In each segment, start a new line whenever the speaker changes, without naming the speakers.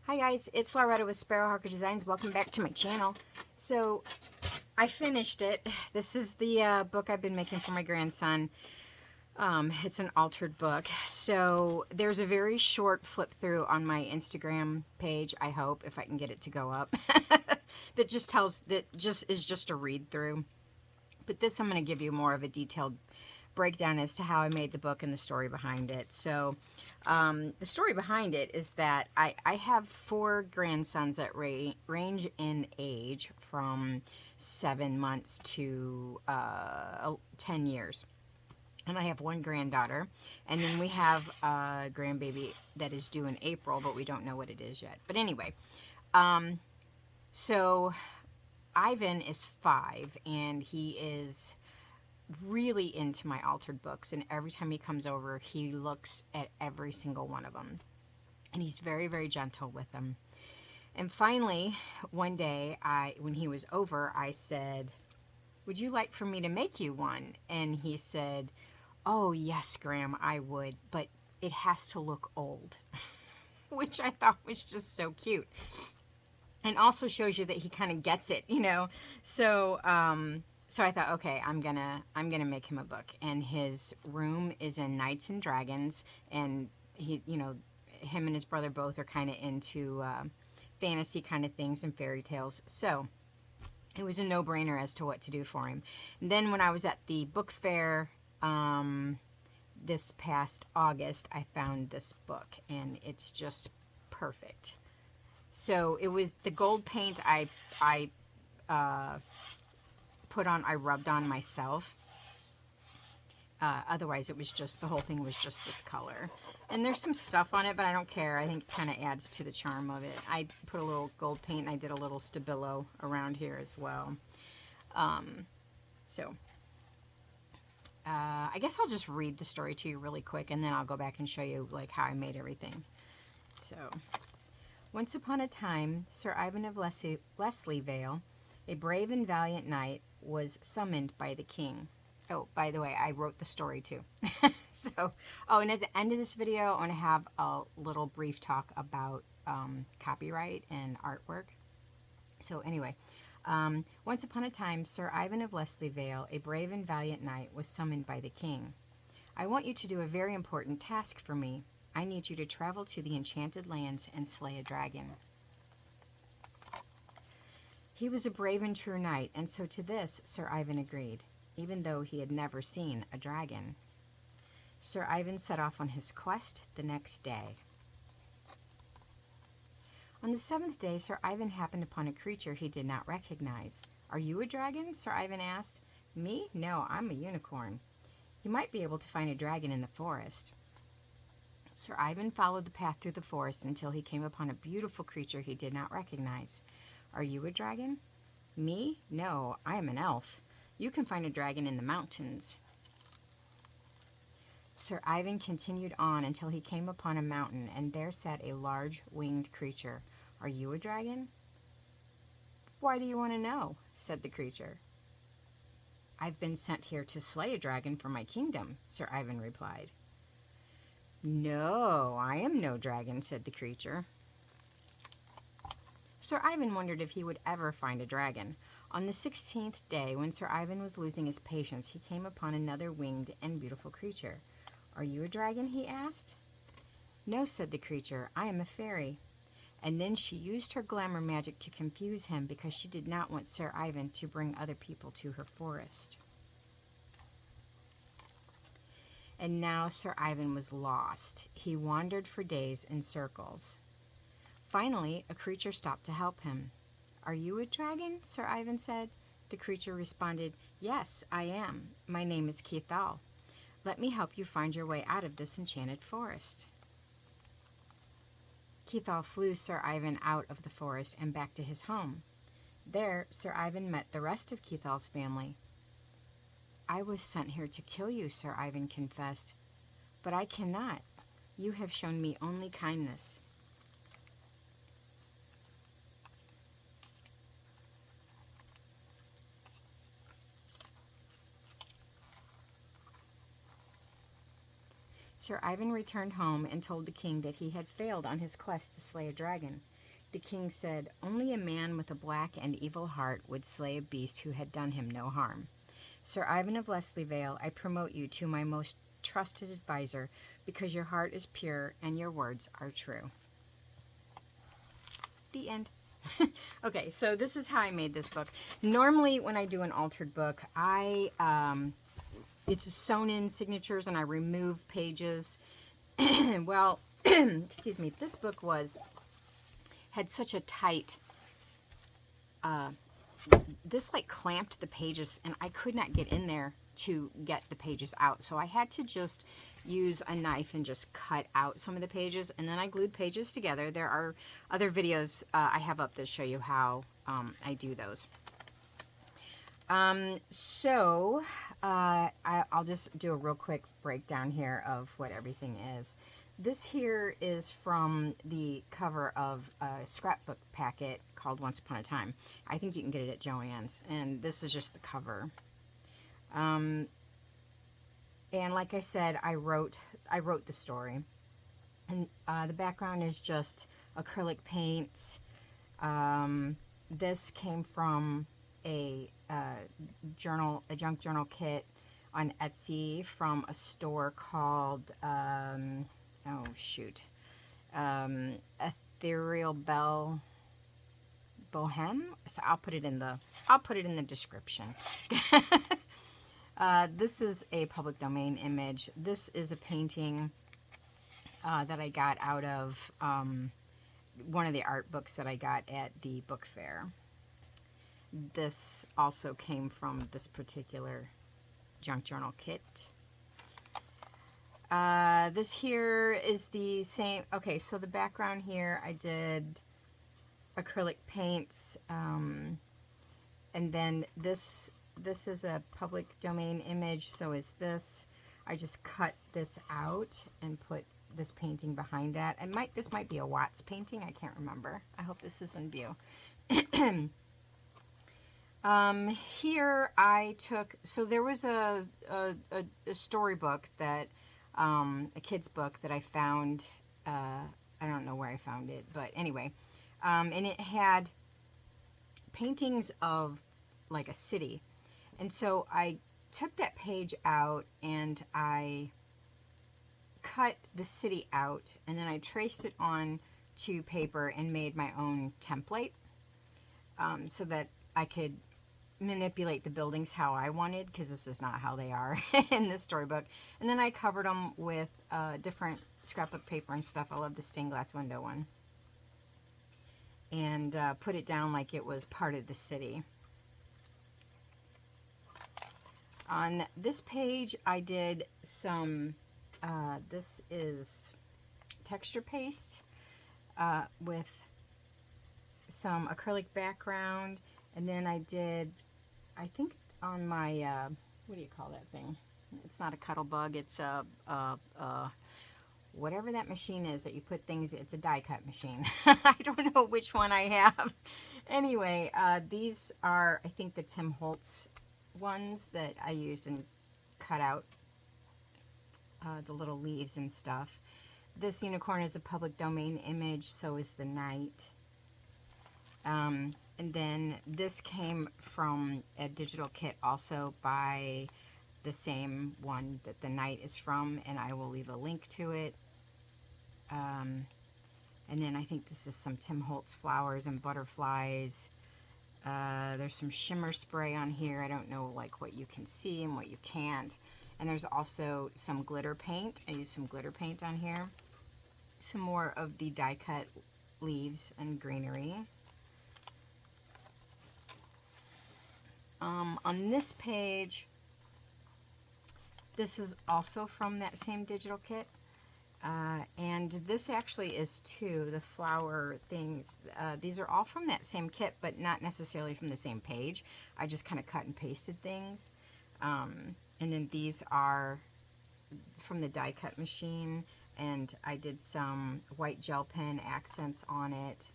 Hi guys, it's Loretta with Sparrowhawker Designs. Welcome back to my channel. So, I finished it. This is the book I've been making for my grandson. It's an altered book. So, there's a very short flip through on my Instagram page, I hope, if I can get it to go up, that is just a read through. But this I'm going to give you more of a detailed breakdown as to how I made the book and the story behind it. So the story behind it is that I have 4 grandsons that range in age from 7 months to 10 years. And I have 1 granddaughter. And then we have a grandbaby that is due in April, but we don't know what it is yet. But anyway, so Ivan is 5, and he is really into my altered books, and every time he comes over he looks at every single one of them, and he's very, very gentle with them. And finally, one day, when he was over, I said, would you like for me to make you one? And he said, oh yes, Graham, I would, but it has to look old. Which I thought was just so cute, and also shows you that he kind of gets it, you know. So so I thought, okay, I'm gonna make him a book, and his room is in Knights and Dragons, and he, you know, him and his brother both are kind of into fantasy kind of things and fairy tales. So it was a no-brainer as to what to do for him. And then when I was at the book fair this past August, I found this book, and it's just perfect. So it was the gold paint I rubbed on myself. Otherwise, it was just, the whole thing was just this color. And there's some stuff on it, but I don't care. I think it kind of adds to the charm of it. I put a little gold paint, and I did a little stabilo around here as well. I guess I'll just read the story to you really quick, and then I'll go back and show you like how I made everything. So, once upon a time, Sir Ivan of Leslievale, a brave and valiant knight, was summoned by the king. Oh, by the way, I wrote the story too. And at the end of this video, I want to have a little brief talk about copyright and artwork. So anyway, once upon a time, Sir Ivan of Leslievale, a brave and valiant knight, was summoned by the king. I want you to do a very important task for me. I need you to travel to the enchanted lands and slay a dragon. He was a brave and true knight, and so to this Sir Ivan agreed, even though he had never seen a dragon. Sir Ivan set off on his quest the next day. On the 7th day, Sir Ivan happened upon a creature he did not recognize. Are you a dragon? Sir Ivan asked. Me? No, I'm a unicorn. You might be able to find a dragon in the forest. Sir Ivan followed the path through the forest until he came upon a beautiful creature he did not recognize. Are you a dragon? Me? No, I am an elf. You can find a dragon in the mountains. Sir Ivan continued on until he came upon a mountain, and there sat a large winged creature. Are you a dragon? Why do you want to know? Said the creature. I've been sent here to slay a dragon for my kingdom, Sir Ivan replied. No, I am no dragon, said the creature. Sir Ivan wondered if he would ever find a dragon. On the 16th day, when Sir Ivan was losing his patience, he came upon another winged and beautiful creature. Are you a dragon? He asked. No, said the creature, I am a fairy. And then she used her glamour magic to confuse him because she did not want Sir Ivan to bring other people to her forest. And now Sir Ivan was lost. He wandered for days in circles. Finally, a creature stopped to help him. Are you a dragon? Sir Ivan said. The creature responded, Yes, I am. My name is Keithal. Let me help you find your way out of this enchanted forest. Keithal flew Sir Ivan out of the forest and back to his home. There, Sir Ivan met the rest of Keithal's family. I was sent here to kill you, Sir Ivan confessed. But I cannot. You have shown me only kindness. Sir Ivan returned home and told the king that he had failed on his quest to slay a dragon. The king said, "Only a man with a black and evil heart would slay a beast who had done him no harm. Sir Ivan of Leslievale, I promote you to my most trusted advisor because your heart is pure and your words are true." The end. Okay, so this is how I made this book. Normally, when I do an altered book, it's sewn in signatures and I remove pages. Well, excuse me, this book had such a tight, this like clamped the pages and I could not get in there to get the pages out. So I had to just use a knife and just cut out some of the pages, and then I glued pages together. There are other videos I have up that show you how I do those. I'll just do a real quick breakdown here of what everything is. This here is from the cover of a scrapbook packet called Once Upon a Time. I think you can get it at Joann's, and this is just the cover. And like I said, I wrote the story, and the background is just acrylic paint. This came from a junk journal kit on Etsy from a store called Ethereal Bohem. So I'll put it in the description. This is a public domain image. This is a painting that I got out of one of the art books that I got at the book fair. This also came from this particular junk journal kit. This here is the same. Okay, so the background here, I did acrylic paints, and then this is a public domain image, so is this. I just cut this out and put this painting behind that. This might be a Watts painting, I can't remember. I hope this is in view. Here I took, so there was a storybook that, a kid's book that I found, I don't know where I found it, but anyway, and it had paintings of like a city. And so I took that page out and I cut the city out, and then I traced it on to paper and made my own template, so that I could manipulate the buildings how I wanted, because this is not how they are in this storybook. And then I covered them with different scrapbook paper and stuff. I love the stained glass window one. And put it down like it was part of the city. On this page, I did some, this is texture paste with some acrylic background. And then I did, I think on my, what do you call that thing? It's not a Cuttle Bug, it's whatever that machine is that you put things, it's a die cut machine. I don't know which one I have. Anyway, these are, I think, the Tim Holtz ones that I used and cut out the little leaves and stuff. This unicorn is a public domain image, so is the knight. And then this came from a digital kit also by the same one that the knight is from, and I will leave a link to it. And then I think this is some Tim Holtz flowers and butterflies. There's some shimmer spray on here. I don't know like what you can see and what you can't. And there's also some glitter paint. I used some glitter paint on here. Some more of the die cut leaves and greenery. On this page, this is also from that same digital kit. And this actually is too, the flower things. These are all from that same kit, but not necessarily from the same page. I just kind of cut and pasted things. And then these are from the die cut machine, and I did some white gel pen accents on it.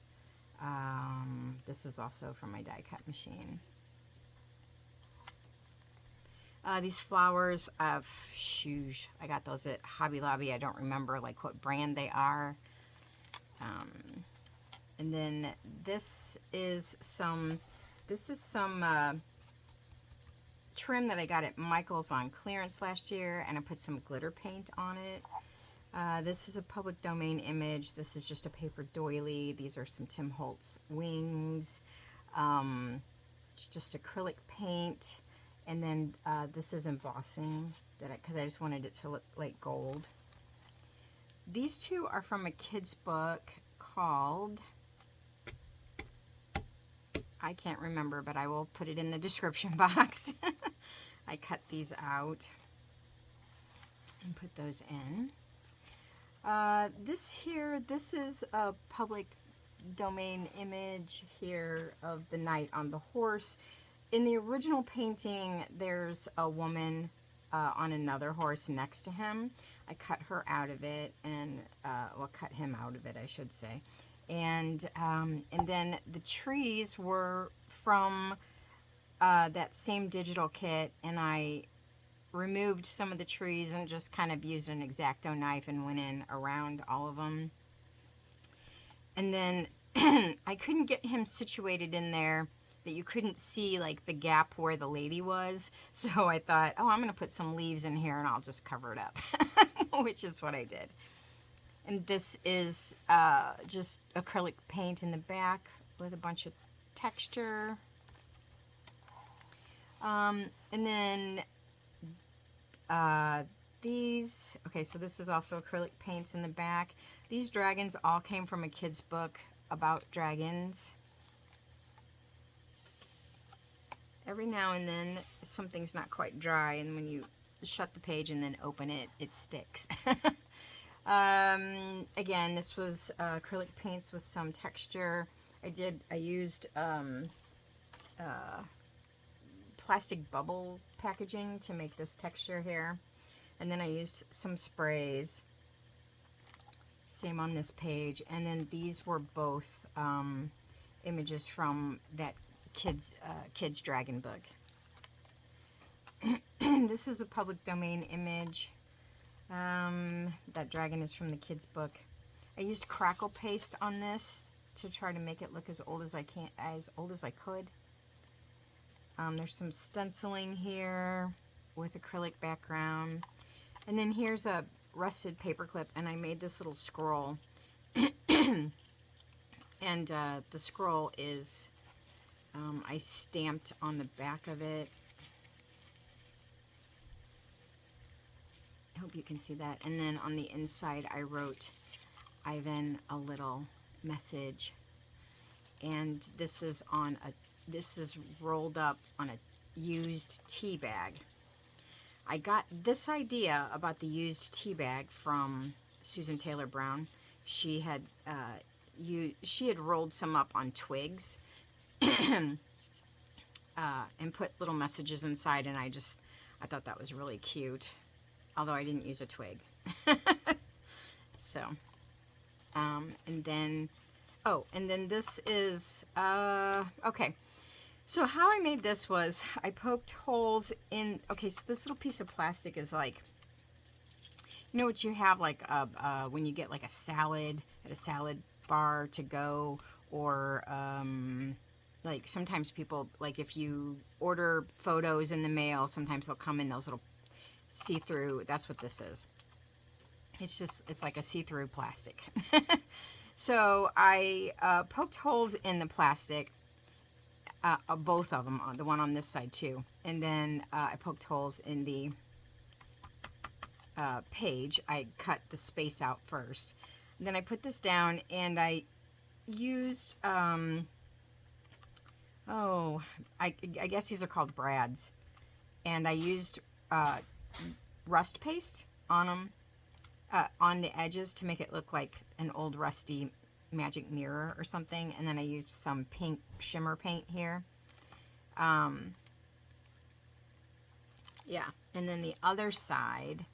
This is also from my die cut machine. These flowers, I got those at Hobby Lobby. I don't remember like what brand they are. And then this is some trim that I got at Michael's on clearance last year, and I put some glitter paint on it. This is a public domain image. This is just a paper doily. These are some Tim Holtz wings. It's just acrylic paint. And then this is embossing, because I just wanted it to look like gold. These two are from a kid's book called, I can't remember, but I will put it in the description box. I cut these out and put those in. This is a public domain image here of the knight on the horse. In the original painting, there's a woman on another horse next to him. I cut her out of it, and well, cut him out of it, I should say. And then the trees were from that same digital kit, and I removed some of the trees and just kind of used an X-Acto knife and went in around all of them. And then I couldn't get him situated in there that you couldn't see like the gap where the lady was. So I thought, oh, I'm going to put some leaves in here and I'll just cover it up, which is what I did. And this is just acrylic paint in the back with a bunch of texture. And then these, okay, so this is also acrylic paints in the back. These dragons all came from a kid's book about dragons. Every now and then something's not quite dry, and when you shut the page and then open it, it sticks. Again, this was acrylic paints with some texture. I used plastic bubble packaging to make this texture here. And then I used some sprays. Same on this page. And then these were both images from that kids dragon book. This is a public domain image. That dragon is from the kids book. I used crackle paste on this to try to make it look as old as I could. There's some stenciling here with acrylic background. And then here's a rusted paper clip, and I made this little scroll. And the scroll is, I stamped on the back of it. I hope you can see that. And then on the inside, I wrote Ivan a little message. And this is rolled up on a used tea bag. I got this idea about the used tea bag from Susan Taylor Brown. She had rolled some up on twigs and put little messages inside, and I thought that was really cute. Although I didn't use a twig. So, and then this is, okay. So how I made this was, I poked holes in, okay, so this little piece of plastic is like, you know what you have like, when you get like a salad at a salad bar to go, or, like sometimes people, like if you order photos in the mail, sometimes they'll come in those little see-through, that's what this is. It's like a see-through plastic. So I poked holes in the plastic, both of them, the one on this side too. And then I poked holes in the page. I cut the space out first. And then I put this down, and I used, I guess these are called brads. And I used rust paste on them, on the edges, to make it look like an old rusty magic mirror or something. And then I used some pink shimmer paint here. Yeah, and then the other side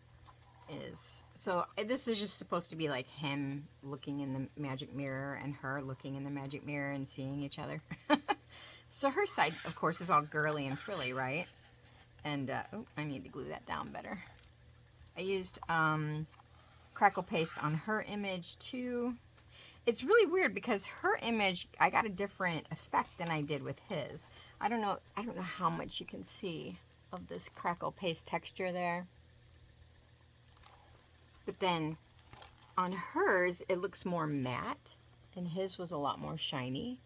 is, so this is just supposed to be like him looking in the magic mirror and her looking in the magic mirror and seeing each other. So her side, of course, is all girly and frilly, right? And, oh, I need to glue that down better. I used crackle paste on her image too. it's really weird because her image, I got a different effect than I did with his. I don't know how much you can see of this crackle paste texture there. But then on hers, it looks more matte, and his was a lot more shiny.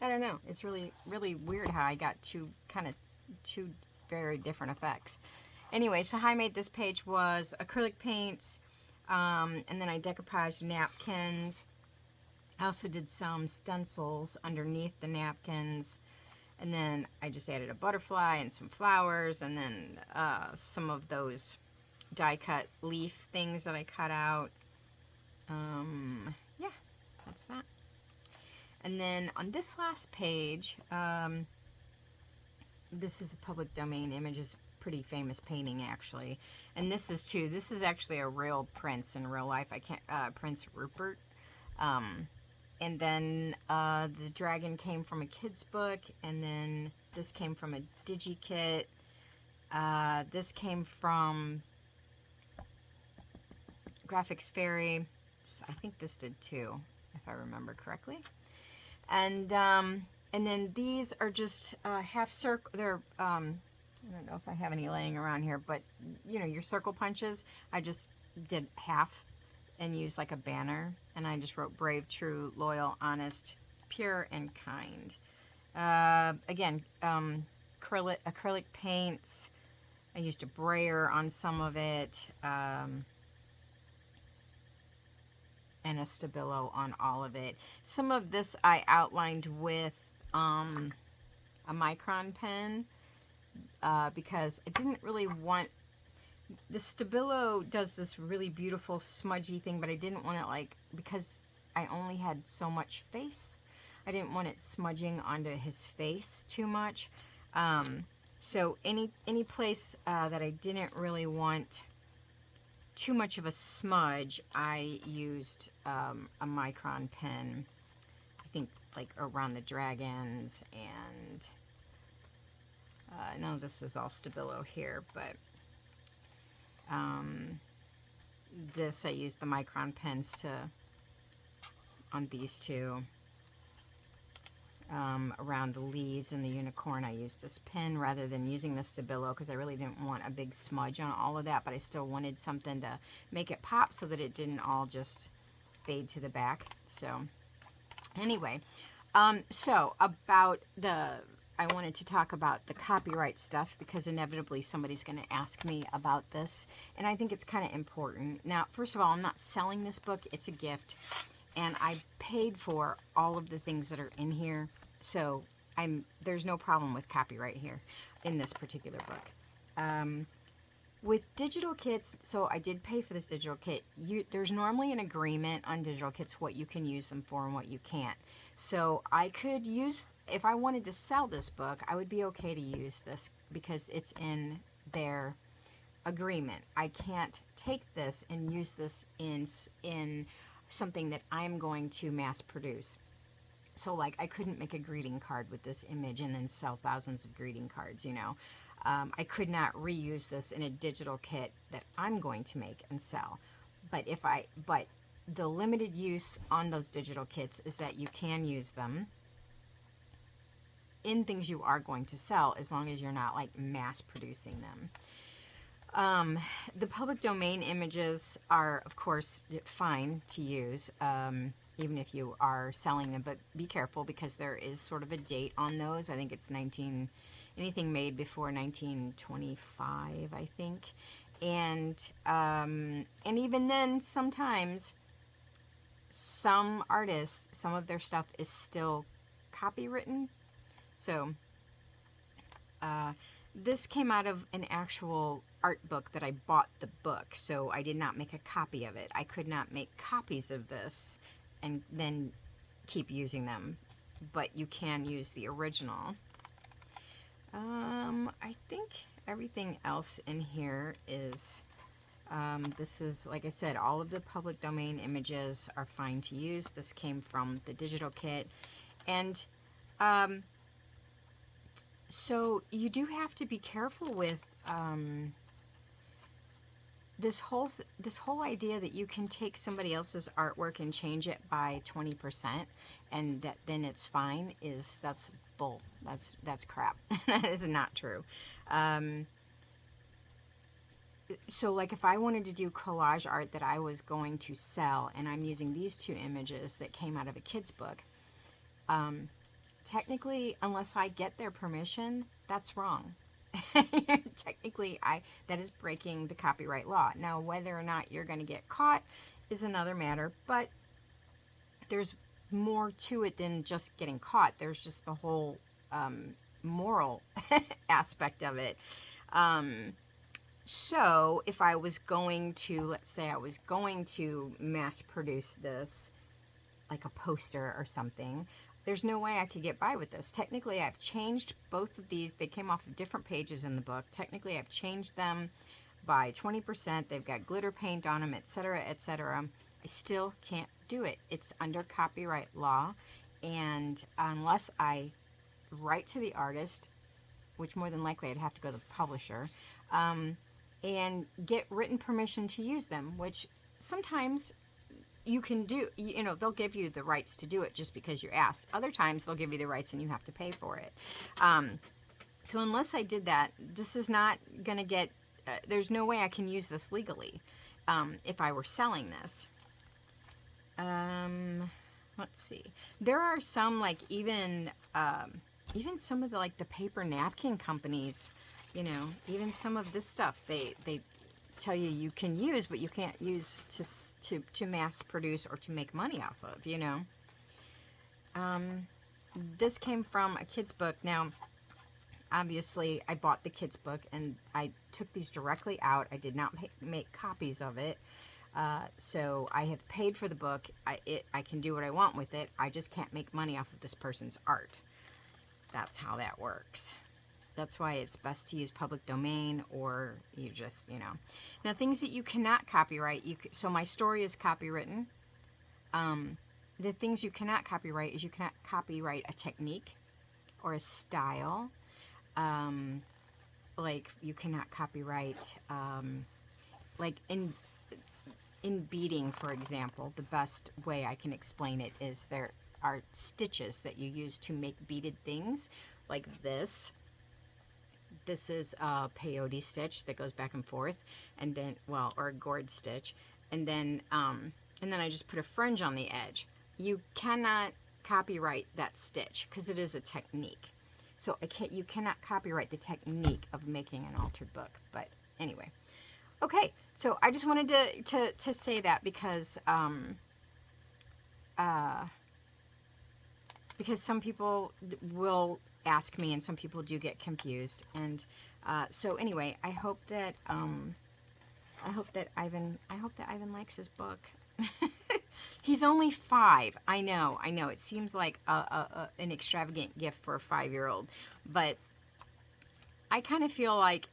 I don't know. It's really, really weird how I got two very different effects. Anyway, so how I made this page was acrylic paints, and then I decoupaged napkins. I also did some stencils underneath the napkins, and then I just added a butterfly and some flowers, and then some of those die cut leaf things that I cut out. Yeah, that's that. And then on this last page, this is a public domain image. It's a pretty famous painting, actually. And this is too. This is actually a real prince in real life. I can't Prince Rupert. And then the dragon came from a kid's book, and then this came from a digi-kit. This came from Graphics Fairy. I think this did too, if I remember correctly. And then these are just half circle. They're I don't know if I have any laying around here, but you know, your circle punches. I just did half and used like a banner, and I just wrote brave, true, loyal, honest, pure, and kind. Again, acrylic paints. I used a brayer on some of it, and a Stabilo on all of it. Some of this I outlined with a micron pen, because I didn't really want... The Stabilo does this really beautiful smudgy thing, but I didn't want it, like, because I only had so much face, I didn't want it smudging onto his face too much. So any place that I didn't really want too much of a smudge, I used a micron pen. I think like around the dragons, and no, this is all Stabilo here, but this I used the micron pens on these two. Around the leaves and the unicorn, I used this pen rather than using the Stabilo, because I really didn't want a big smudge on all of that, but I still wanted something to make it pop so that it didn't all just fade to the back. So anyway, so about I wanted to talk about the copyright stuff, because inevitably somebody's going to ask me about this, and I think it's kind of important. Now, first of all, I'm not selling this book. It's a gift, and I paid for all of the things that are in here, so there's no problem with copyright here in this particular book. With digital kits, so I did pay for this digital kit. There's normally an agreement on digital kits what you can use them for and what you can't. So I could use, if I wanted to sell this book, I would be okay to use this because it's in their agreement. I can't take this and use this in something that I'm going to mass produce. So like, I couldn't make a greeting card with this image and then sell thousands of greeting cards, you know. I could not reuse this in a digital kit that I'm going to make and sell. But the limited use on those digital kits is that you can use them in things you are going to sell, as long as you're not like mass producing them. The public domain images are, of course, fine to use, even if you are selling them, but be careful because there is sort of a date on those. I think it's anything made before 1925, I think. And even then, sometimes some artists, some of their stuff is still copywritten. So this came out of an actual art book that I bought the book, so I did not make a copy of it. I could not make copies of this and then keep using them, but you can use the original. I think everything else in here is, this is, like I said, all of the public domain images are fine to use. This came from the digital kit. And so you do have to be careful with this whole idea that you can take somebody else's artwork and change it by 20% and that then it's fine that's bull. That's crap. That is not true. So like if I wanted to do collage art that I was going to sell and I'm using these two images that came out of a kid's book, technically, unless I get their permission, that's wrong. Technically, that is breaking the copyright law. Now, whether or not you're going to get caught is another matter, but there's more to it than just getting caught. There's just the whole moral aspect of it. So if I was going to, let's say I was going to mass produce this, like a poster or something, there's no way I could get by with this. Technically, I've changed both of these. They came off of different pages in the book. Technically, I've changed them by 20%. They've got glitter paint on them, etc., etc. I still can't do it. It's under copyright law, and unless I write to the artist, which more than likely I'd have to go to the publisher, and get written permission to use them, which sometimes you can do. You know, they'll give you the rights to do it just because you asked. Other times they'll give you the rights and you have to pay for it. So unless I did that, this is not going to get, there's no way I can use this legally if I were selling this. Let's see. There are some, like, even some of the, like, the paper napkin companies, you know, even some of this stuff, they tell you you can use, but you can't use to mass produce or to make money off of, you know. This came from a kid's book. Now, obviously, I bought the kid's book, and I took these directly out. I did not make copies of it. So I have paid for the book. I can do what I want with it. I just can't make money off of this person's art. That's how that works. That's why it's best to use public domain, or you just, you know. Now, things that you cannot copyright, so my story is copywritten. The things you cannot copyright is you cannot copyright a technique or a style. Like, you cannot copyright, like in beading, for example, the best way I can explain it is there are stitches that you use to make beaded things, like this. This is a peyote stitch that goes back and forth, and then, well, or a gourd stitch, and then I just put a fringe on the edge. You cannot copyright that stitch because it is a technique. So you cannot copyright the technique of making an altered book. But anyway, okay. So I just wanted to say that because some people will ask me, and some people do get confused, and so anyway, I hope that Ivan likes his book. He's only 5. I know. It seems like an extravagant gift for a 5-year-old, but I kind of feel like,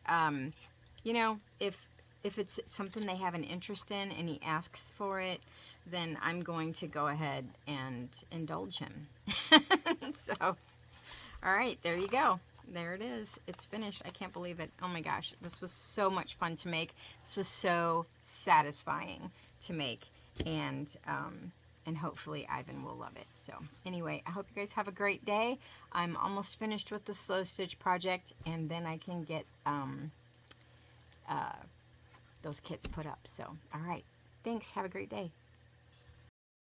you know, if it's something they have an interest in and he asks for it, then I'm going to go ahead and indulge him. So, all right, there you go. There it is. It's finished. I can't believe it. Oh my gosh, this was so much fun to make. This was so satisfying to make, and hopefully Ivan will love it. So anyway, I hope you guys have a great day. I'm almost finished with the slow stitch project, and then I can get those kits put up. So, all right. Thanks. Have a great day.